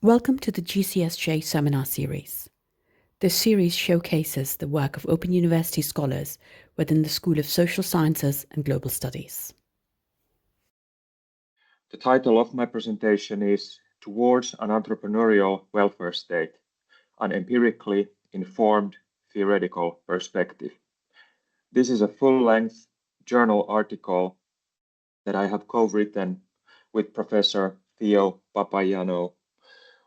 Welcome to the GCSJ seminar series. This series showcases the work of Open University scholars within the School of Social Sciences and Global Studies. The title of my presentation is Towards an Entrepreneurial Welfare State, an empirically informed theoretical perspective. This is a full-length journal article that I have co-written with Professor Theo Papagiannou.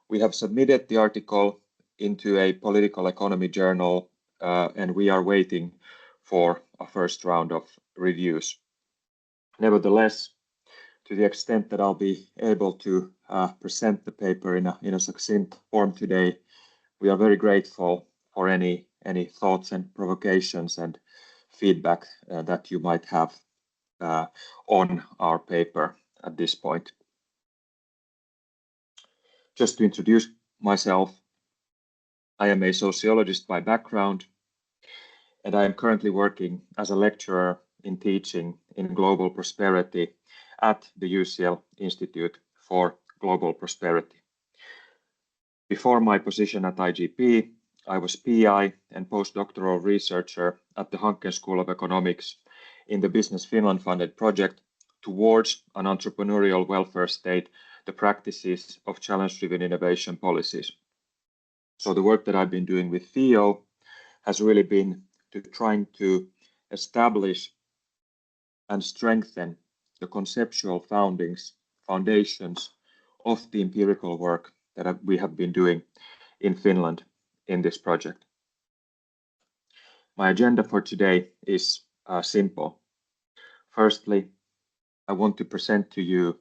We have submitted the article into a political economy journal and we are waiting for a first round of reviews. Nevertheless, to the extent that I'll be able to present the paper in a succinct form today, we are very grateful for any thoughts and provocations and feedback that you might have on our paper at this point. Just to introduce myself, I am a sociologist by background, and I am currently working as a lecturer in teaching in global prosperity at the UCL Institute for Global Prosperity. Before my position at IGP, I was PI and postdoctoral researcher at the Hanken School of Economics in the Business Finland funded project Towards an Entrepreneurial Welfare State, the Practices of Challenge-Driven Innovation Policies. So the work that I've been doing with Theo has really been trying to establish and strengthen the conceptual foundations of the empirical work that we have been doing in Finland in this project. My agenda for today is simple. Firstly, I want to present to you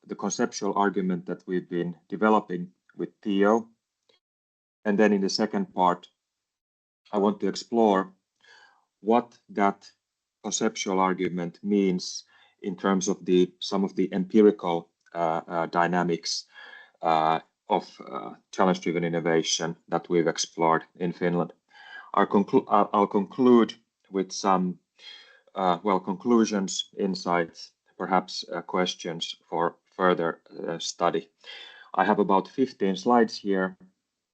the conceptual argument that we've been developing with Theo. And then in the second part, I want to explore what that conceptual argument means in terms of some of the empirical dynamics of challenge-driven innovation that we've explored in Finland. I'll conclude with some conclusions, insights, perhaps questions for further study. I have about 15 slides here,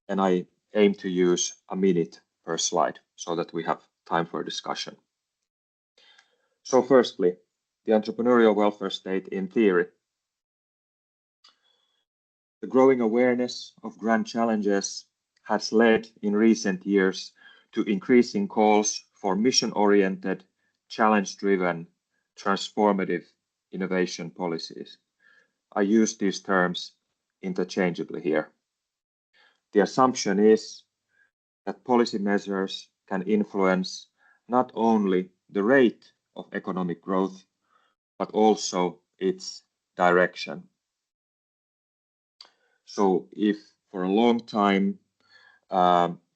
and I aim to use a minute per slide so that we have time for discussion. So firstly, the entrepreneurial welfare state in theory. The growing awareness of grand challenges has led in recent years to increasing calls for mission-oriented, challenge-driven, transformative innovation policies. I use these terms interchangeably here. The assumption is that policy measures can influence not only the rate of economic growth, but also its direction. So if for a long time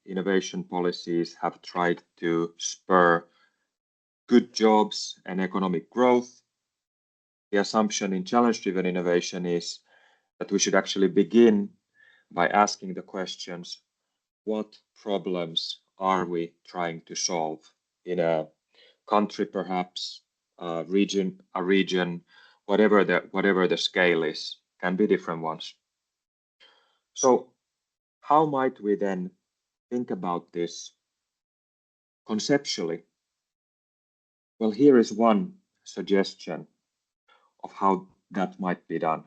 innovation policies have tried to spur good jobs and economic growth, the assumption in challenge-driven innovation is that we should actually begin by asking the questions, what problems are we trying to solve in a country, perhaps a region, whatever the scale is, can be different ones. So how might we then think about this conceptually? Well, here is one suggestion of how that might be done.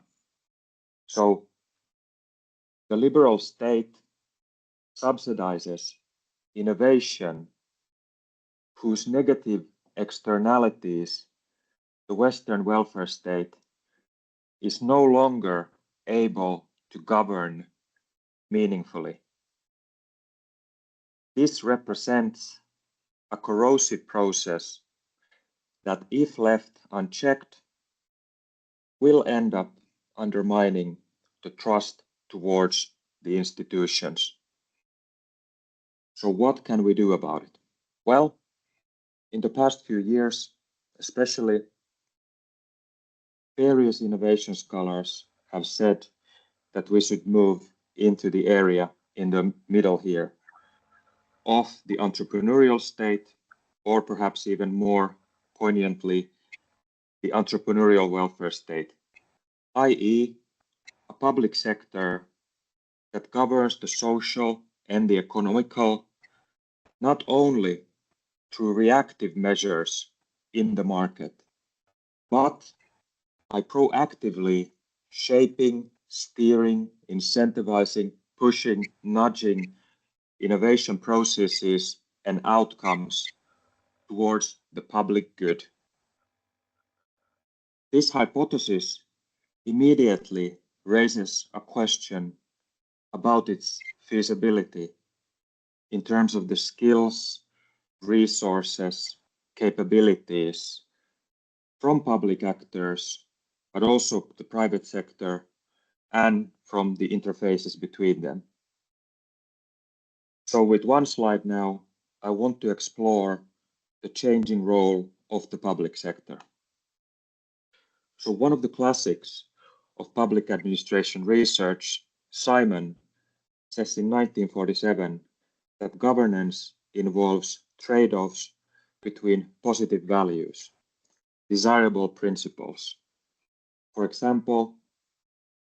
So the liberal state subsidizes innovation whose negative externalities the Western welfare state is no longer able to govern meaningfully. This represents a corrosive process that, if left unchecked, will end up undermining the trust towards the institutions. So what can we do about it? Well, in the past few years, especially, various innovation scholars have said that we should move into the area in the middle here of the entrepreneurial state, or perhaps even more poignantly, the entrepreneurial welfare state, i.e., a public sector that governs the social and the economical, not only through reactive measures in the market, but by proactively shaping, steering, incentivizing, pushing, nudging innovation processes and outcomes towards the public good. This hypothesis immediately raises a question about its feasibility in terms of the skills, resources, capabilities from public actors, but also the private sector, and from the interfaces between them. So with one slide now, I want to explore the changing role of the public sector. So one of the classics of public administration research, Simon, says in 1947 that governance involves trade-offs between positive values, desirable principles. For example,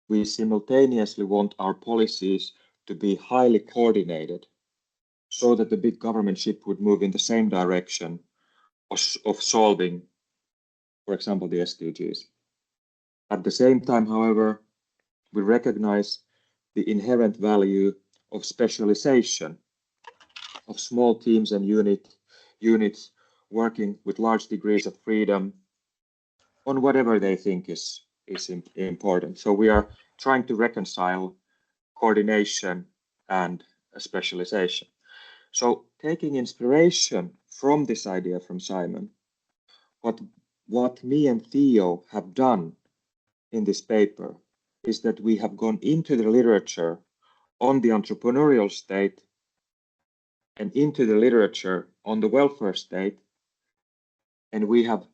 we simultaneously want our policies to be highly coordinated so that the big government ship would move in the same direction of solving, for example, the SDGs. At the same time, however, we recognize the inherent value of specialization, of small teams and units working with large degrees of freedom on whatever they think is important. So we are trying to reconcile coordination and specialization. So taking inspiration from this idea from Simon, what me and Theo have done in this paper is that we have gone into the literature on the entrepreneurial state and into the literature on the welfare state, and we have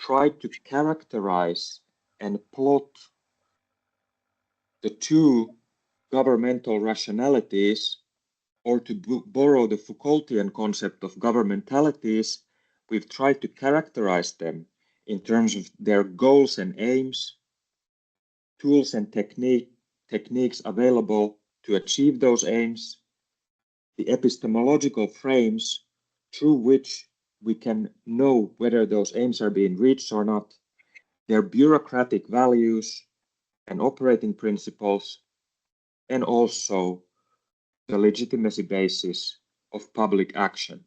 tried to characterize and plot the two governmental rationalities, or to borrow the Foucaultian concept of governmentalities, we've tried to characterize them in terms of their goals and aims, tools and techniques available to achieve those aims, the epistemological frames through which we can know whether those aims are being reached or not, their bureaucratic values and operating principles, and also the legitimacy basis of public action.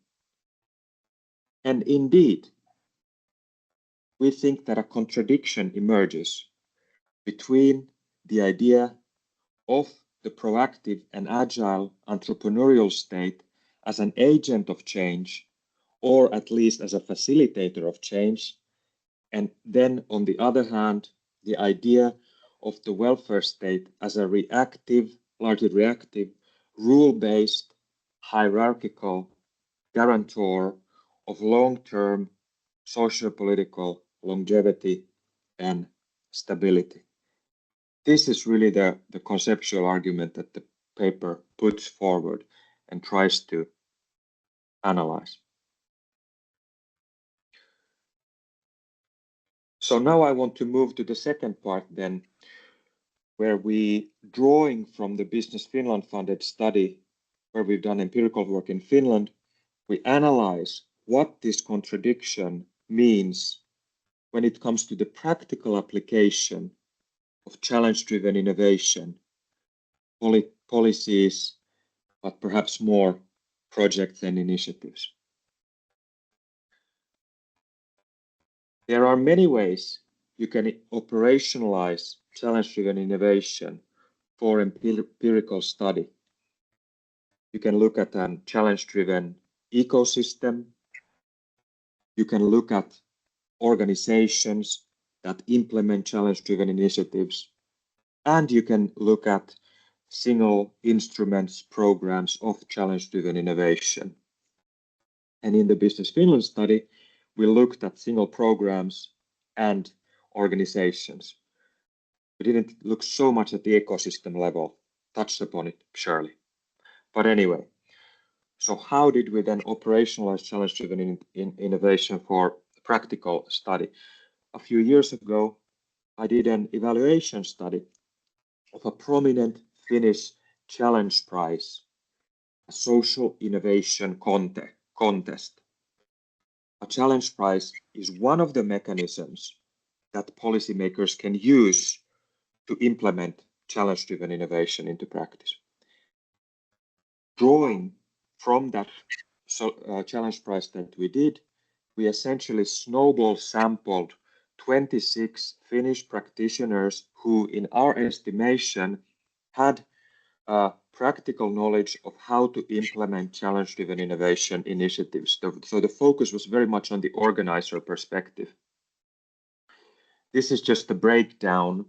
And indeed, we think that a contradiction emerges between the idea of the proactive and agile entrepreneurial state as an agent of change, or at least as a facilitator of change, and then on the other hand, the idea of the welfare state as a reactive, largely reactive, rule-based, hierarchical guarantor of long-term socio-political longevity and stability. This is really the conceptual argument that the paper puts forward and tries to analyze. So now I want to move to the second part then, where we, drawing from the Business Finland funded study, where we've done empirical work in Finland, we analyze what this contradiction means when it comes to the practical application of challenge-driven innovation, policies, but perhaps more projects and initiatives. There are many ways you can operationalize challenge-driven innovation for empirical study. You can look at a challenge-driven ecosystem. You can look at organizations that implement challenge-driven initiatives. And you can look at single instruments, programs of challenge-driven innovation. And in the Business Finland study, we looked at single programs and organizations. We didn't look so much at the ecosystem level, touched upon it surely. But anyway, so how did we then operationalize challenge-driven innovation for practical study? A few years ago, I did an evaluation study of a prominent Finnish challenge prize, a social innovation contest. A challenge prize is one of the mechanisms that policymakers can use to implement challenge-driven innovation into practice. Drawing from that challenge prize that we did, we essentially snowball sampled 26 Finnish practitioners who, in our estimation, had practical knowledge of how to implement challenge-driven innovation initiatives. So the focus was very much on the organizer perspective. This is just a breakdown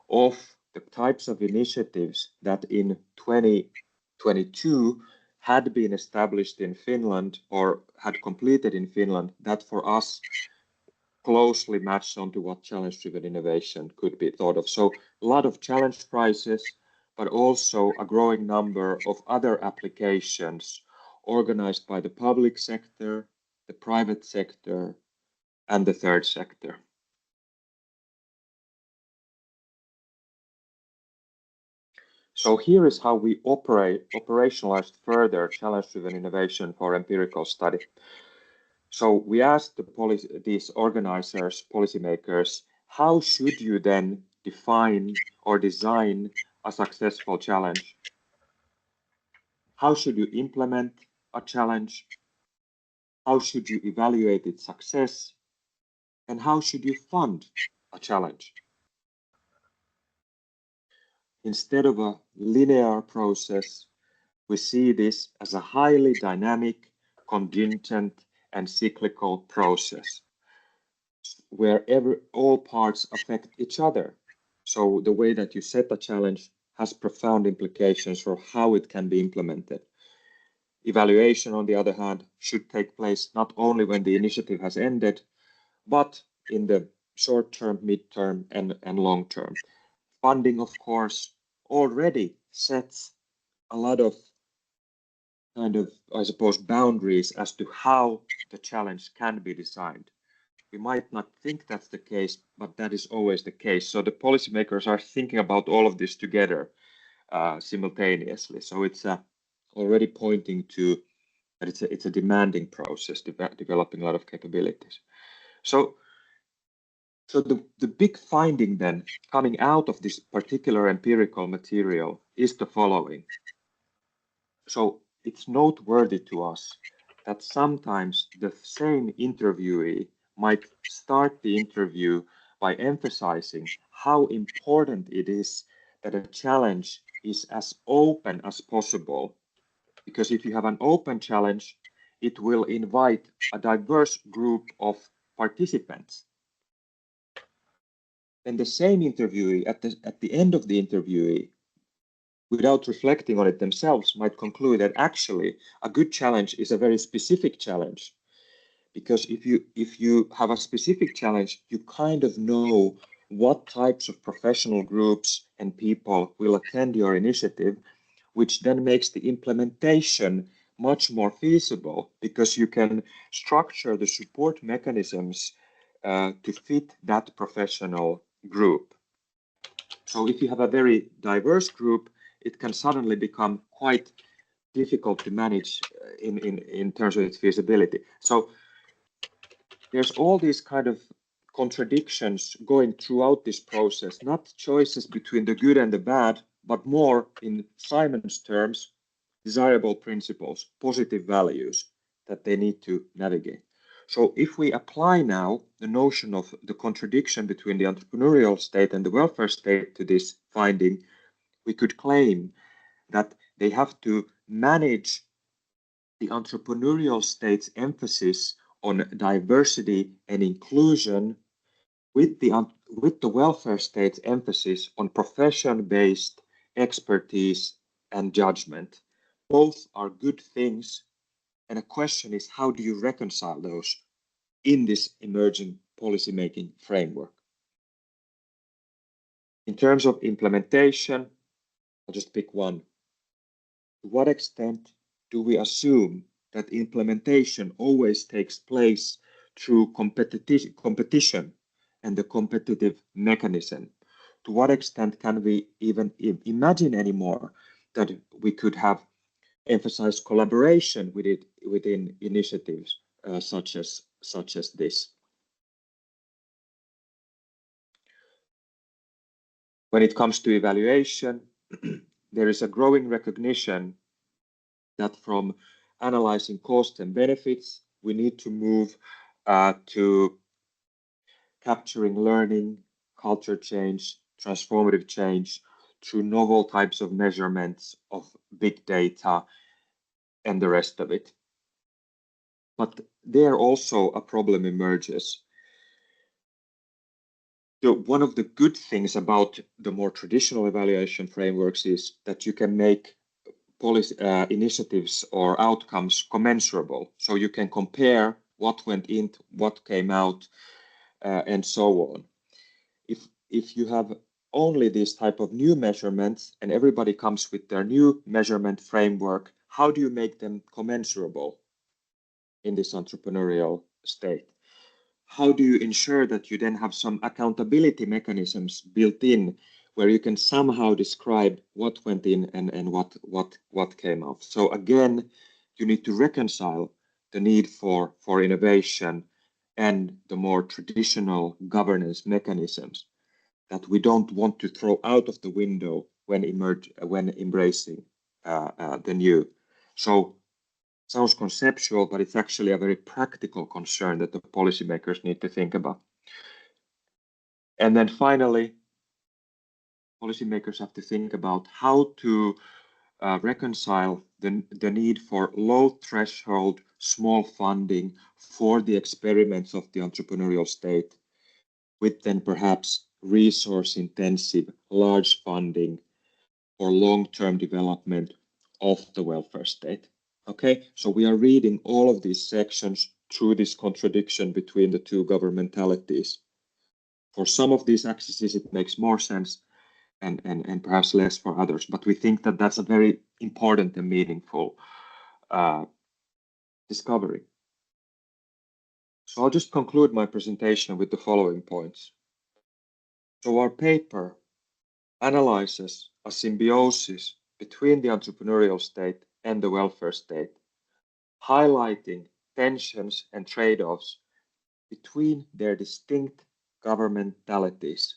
of the types of initiatives that in 2022 had been established in Finland or had completed in Finland that for us closely matched onto what challenge-driven innovation could be thought of. So a lot of challenge prizes, but also a growing number of other applications organized by the public sector, the private sector, and the third sector. So here is how we operationalized further challenge-driven innovation for empirical study. So we asked these organizers, policymakers, how should you then define or design a successful challenge? How should you implement a challenge? How should you evaluate its success? And how should you fund a challenge? Instead of a linear process, we see this as a highly dynamic, contingent, and cyclical process where all parts affect each other. So the way that you set a challenge has profound implications for how it can be implemented. Evaluation, on the other hand, should take place not only when the initiative has ended, but in the short term, mid-term, and long term. Funding, of course, already sets a lot of I suppose, boundaries as to how the challenge can be designed. We might not think that's the case, but that is always the case. So the policymakers are thinking about all of this together simultaneously. So it's already pointing to that it's a demanding process, developing a lot of capabilities. So the big finding then coming out of this particular empirical material is the following. So it's noteworthy to us that sometimes the same interviewee might start the interview by emphasizing how important it is that a challenge is as open as possible. Because if you have an open challenge, it will invite a diverse group of participants. And the same interviewee at the end of the interview, without reflecting on it themselves, might conclude that actually a good challenge is a very specific challenge. Because if you have a specific challenge, you kind of know what types of professional groups and people will attend your initiative, which then makes the implementation much more feasible because you can structure the support mechanisms to fit that professional group. So if you have a very diverse group, it can suddenly become quite difficult to manage in terms of its feasibility. So there's all these kind of contradictions going throughout this process, not choices between the good and the bad, but more in Simon's terms, desirable principles, positive values that they need to navigate. So if we apply now the notion of the contradiction between the entrepreneurial state and the welfare state to this finding, we could claim that they have to manage the entrepreneurial state's emphasis on diversity and inclusion with the welfare state's emphasis on profession-based expertise and judgment. Both are good things, and a question is how do you reconcile those in this emerging policymaking framework? In terms of implementation, I'll just pick one. To what extent do we assume that implementation always takes place through competition and the competitive mechanism? to what extent can we even imagine anymore that we could have emphasized collaboration within initiatives such as this? When it comes to evaluation, there is a growing recognition that from analyzing costs and benefits, we need to move to capturing learning, culture change, transformative change through novel types of measurements of big data and the rest of it. But there also a problem emerges. So one of the good things about the more traditional evaluation frameworks is that you can make policy initiatives or outcomes commensurable. So you can compare what went in, what came out, and so on. If you have only these type of new measurements and everybody comes with their new measurement framework, how do you make them commensurable in this entrepreneurial state? How do you ensure that you then have some accountability mechanisms built in where you can somehow describe what went in and what came out? So again, you need to reconcile the need for innovation and the more traditional governance mechanisms that we don't want to throw out of the window when embracing the new. So sounds conceptual, but it's actually a very practical concern that the policymakers need to think about. And then finally, policymakers have to think about how to reconcile the need for low threshold, small funding for the experiments of the entrepreneurial state with then perhaps resource intensive, large funding for long-term development of the welfare state. Okay, so we are reading all of these sections through this contradiction between the two governmentalities. For some of these axes, it makes more sense and perhaps less for others, but we think that that's a very important and meaningful discovery. So I'll just conclude my presentation with the following points. So our paper analyzes a symbiosis between the entrepreneurial state and the welfare state, highlighting tensions and trade-offs between their distinct governmentalities.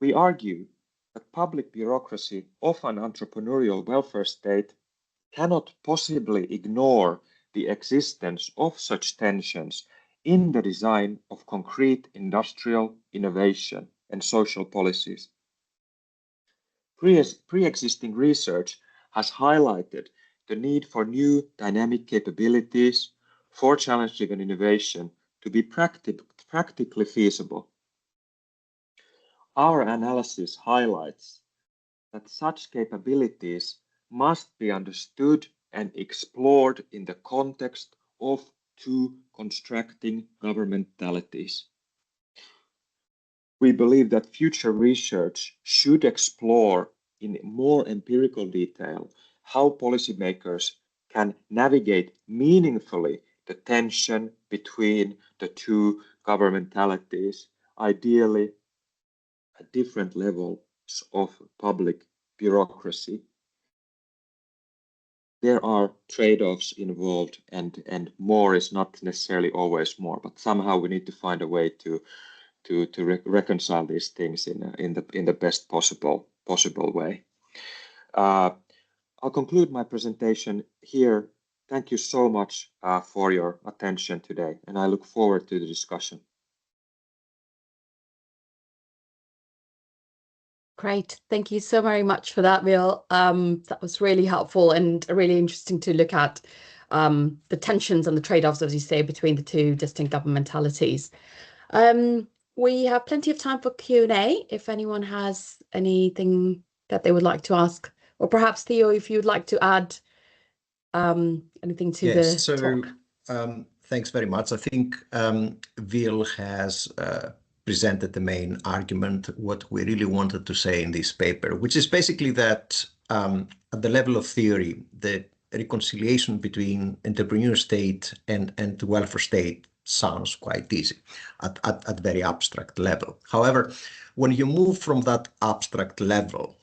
We argue that public bureaucracy of an entrepreneurial welfare state cannot possibly ignore the existence of such tensions in the design of concrete industrial innovation and social policies. Pre-existing research has highlighted the need for new dynamic capabilities for challenge-driven innovation to be practically feasible. Our analysis highlights that such capabilities must be understood and explored in the context of two constructing governmentalities. We believe that future research should explore in more empirical detail how policymakers can navigate meaningfully the tension between the two governmentalities, ideally at different levels of public bureaucracy. There are trade-offs involved and more is not necessarily always more, but somehow we need to find a way to reconcile these things in the best possible way. I'll conclude my presentation here. Thank you so much for your attention today, and I look forward to the discussion. Great. Thank you so very much for that, Will. That was really helpful and really interesting to look at the tensions and the trade-offs, as you say, between the two distinct governmentalities. We have plenty of time for Q&A if anyone has anything that they would like to ask, or perhaps Theo, if you'd like to add anything to the talk. Thanks very much. I think Will has presented the main argument, what we really wanted to say in this paper, which is basically that at the level of theory, the reconciliation between entrepreneurial state and the welfare state sounds quite easy at very abstract level. However, when you move from that abstract level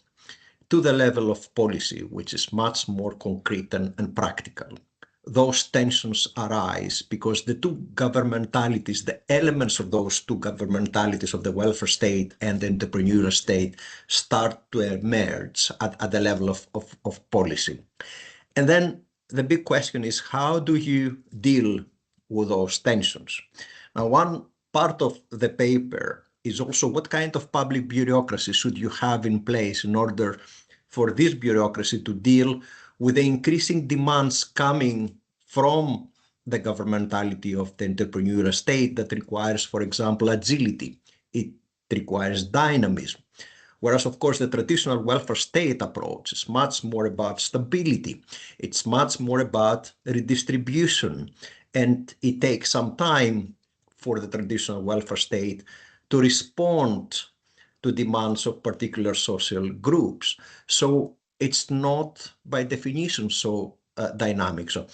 to the level of policy, which is much more concrete and practical, those tensions arise because the two governmentalities, the elements of those two governmentalities of the welfare state and the entrepreneurial state start to emerge at the level of policy. And then the big question is, how do you deal with those tensions? Now, one part of the paper is also what kind of public bureaucracy should you have in place in order for this bureaucracy to deal with the increasing demands coming from the governmentality of the entrepreneurial state that requires, for example, agility. It requires dynamism. Whereas, of course, the traditional welfare state approach is much more about stability. It's much more about redistribution. And it takes some time for the traditional welfare state to respond to demands of particular social groups. So it's not, by definition, so dynamic. So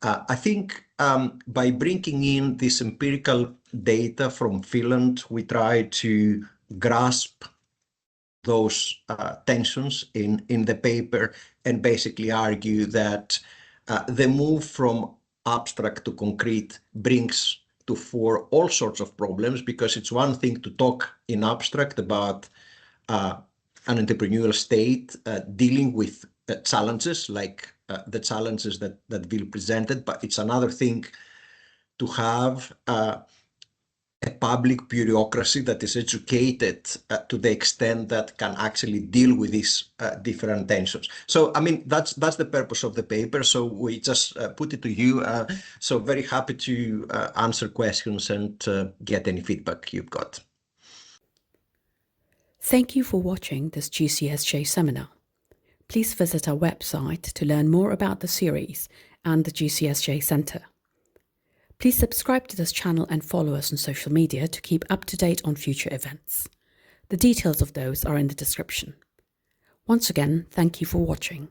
I think by bringing in this empirical data from Finland, we try to grasp those tensions in the paper and basically argue that the move from abstract to concrete brings to fore all sorts of problems, because it's one thing to talk in abstract about an entrepreneurial state dealing with challenges like the challenges that Will presented, but it's another thing to have a public bureaucracy that is educated to the extent that can actually deal with these different tensions. So, I mean, that's the purpose of the paper. So we just put it to you. So very happy to answer questions and get any feedback you've got. Thank you for watching this GCSJ seminar. Please visit our website to learn more about the series and the GCSJ Centre. Please subscribe to this channel and follow us on social media to keep up to date on future events. The details of those are in the description. Once again, thank you for watching.